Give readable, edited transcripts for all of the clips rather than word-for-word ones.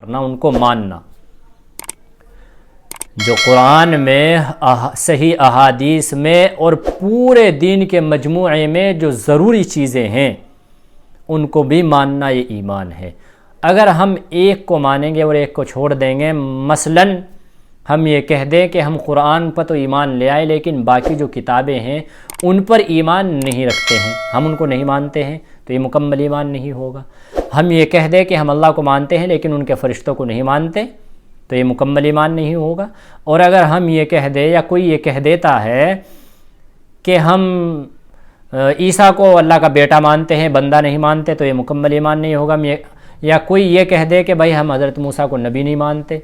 کرنا، ان کو ماننا۔ جو قرآن میں صحیح احادیث میں اور پورے دین کے مجموعے میں جو ضروری چیزیں ہیں ان کو بھی ماننا یہ ایمان ہے۔ اگر ہم ایک کو مانیں گے اور ایک کو چھوڑ دیں گے، مثلاً ہم یہ کہہ دیں کہ ہم قرآن پر تو ایمان لے آئے لیکن باقی جو کتابیں ہیں ان پر ایمان نہیں رکھتے ہیں، ہم ان کو نہیں مانتے ہیں، تو یہ مکمل ایمان نہیں ہوگا۔ ہم یہ کہہ دیں کہ ہم اللہ کو مانتے ہیں لیکن ان کے فرشتوں کو نہیں مانتے، تو یہ مکمل ایمان نہیں ہوگا۔ اور اگر ہم یہ کہہ دیں یا کوئی یہ کہہ دیتا ہے کہ ہم عیسیٰ کو اللہ کا بیٹا مانتے ہیں، بندہ نہیں مانتے، تو یہ مکمل ایمان نہیں ہوگا۔ یا کوئی یہ کہہ دے کہ بھائی ہم حضرت موسیٰ کو نبی نہیں مانتے،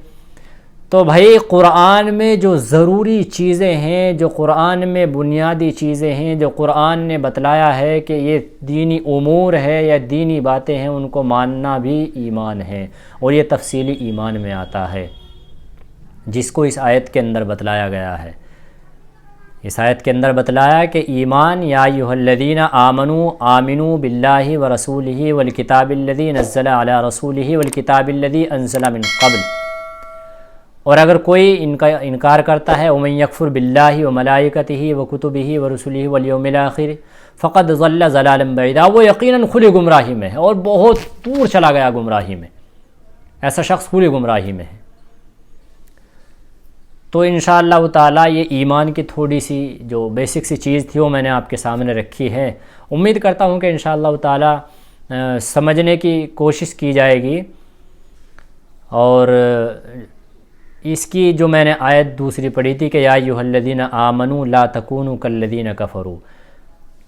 تو بھائی قرآن میں جو ضروری چیزیں ہیں، جو قرآن میں بنیادی چیزیں ہیں، جو قرآن نے بتلایا ہے کہ یہ دینی امور ہے یا دینی باتیں ہیں، ان کو ماننا بھی ایمان ہے، اور یہ تفصیلی ایمان میں آتا ہے جس کو اس آیت کے اندر بتلایا گیا ہے۔ اس آیت کے اندر بتلایا کہ ایمان یا ایھا الذین آمنوا آمنوا باللہ ورسولہ والکتاب الذی نزل علی رسولہ والکتاب الذی انزل من قبل، اور اگر کوئی ان کا انکار کرتا ہے ومن یکفر باللہ وملائکتہ وکتبہ ورسلہ والیوم الآخر فقد ضل ضلالا بعیدا، وہ یقیناً کھلی گمراہی میں ہے اور بہت دور چلا گیا گمراہی میں، ایسا شخص کھلی گمراہی میں ہے۔ تو انشاءاللہ تعالیٰ یہ ایمان کی تھوڑی سی جو بیسک سی چیز تھی وہ میں نے آپ کے سامنے رکھی ہے۔ امید کرتا ہوں کہ انشاءاللہ تعالیٰ سمجھنے کی کوشش کی جائے گی، اور اس کی جو میں نے آیت دوسری پڑھی تھی کہ یا ایھا الذین آمنوا لا تکونوا کالذین کفروا،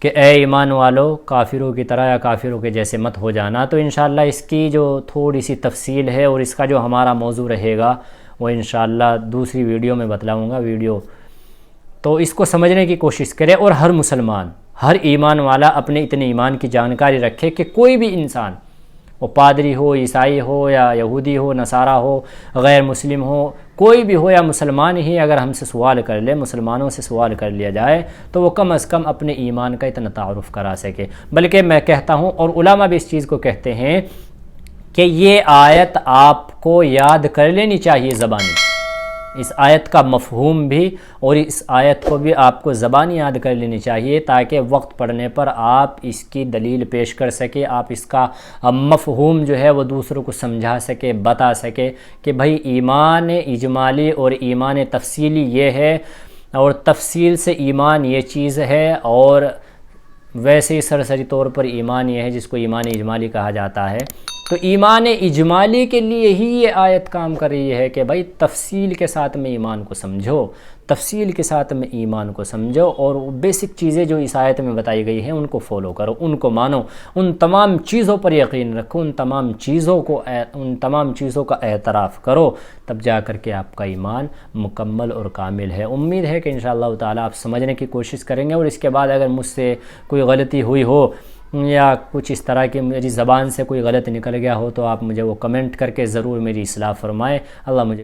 کہ اے ایمان والو کافروں کی طرح یا کافروں کے جیسے مت ہو جانا، تو انشاءاللہ اس کی جو تھوڑی سی تفصیل ہے اور اس کا جو ہمارا موضوع رہے گا وہ انشاءاللہ دوسری ویڈیو میں بتلاؤں گا تو اس کو سمجھنے کی کوشش کرے، اور ہر مسلمان، ہر ایمان والا اپنے اتنے ایمان کی جانکاری رکھے کہ کوئی بھی انسان، وہ پادری ہو، عیسائی ہو یا یہودی ہو، نصارہ ہو، غیر مسلم ہو، کوئی بھی ہو یا مسلمان ہی اگر ہم سے سوال کر لے، مسلمانوں سے سوال کر لیا جائے تو وہ کم از کم اپنے ایمان کا اتنا تعارف کرا سکے۔ بلکہ میں کہتا ہوں، اور علماء بھی اس چیز کو کہتے ہیں کہ یہ آیت آپ کو یاد کر لینی چاہیے زبانی، اس آیت کا مفہوم بھی اور اس آیت کو بھی آپ کو زبانی یاد کر لینی چاہیے، تاکہ وقت پڑھنے پر آپ اس کی دلیل پیش کر سکے، آپ اس کا مفہوم جو ہے وہ دوسروں کو سمجھا سکے، بتا سکے کہ بھائی ایمان اجمالی اور ایمان تفصیلی یہ ہے، اور تفصیل سے ایمان یہ چیز ہے، اور ویسے ہی سرسری طور پر ایمان یہ ہے جس کو ایمان اجمالی کہا جاتا ہے۔ تو ایمان اجمالی کے لیے ہی یہ آیت کام کر رہی ہے کہ بھائی تفصیل کے ساتھ میں ایمان کو سمجھو، تفصیل کے ساتھ میں ایمان کو سمجھو، اور بیسک چیزیں جو اس آیت میں بتائی گئی ہیں ان کو فالو کرو، ان کو مانو، ان تمام چیزوں پر یقین رکھو، ان تمام چیزوں کا اعتراف کرو، تب جا کر کے آپ کا ایمان مکمل اور کامل ہے۔ امید ہے کہ انشاءاللہ تعالیٰ آپ سمجھنے کی کوشش کریں گے، اور اس کے بعد اگر مجھ سے کوئی غلطی ہوئی ہو یا کچھ اس طرح کی میری زبان سے کوئی غلط نکل گیا ہو تو آپ مجھے وہ کمنٹ کر کے ضرور میری اصلاح فرمائیں۔ اللہ مجھے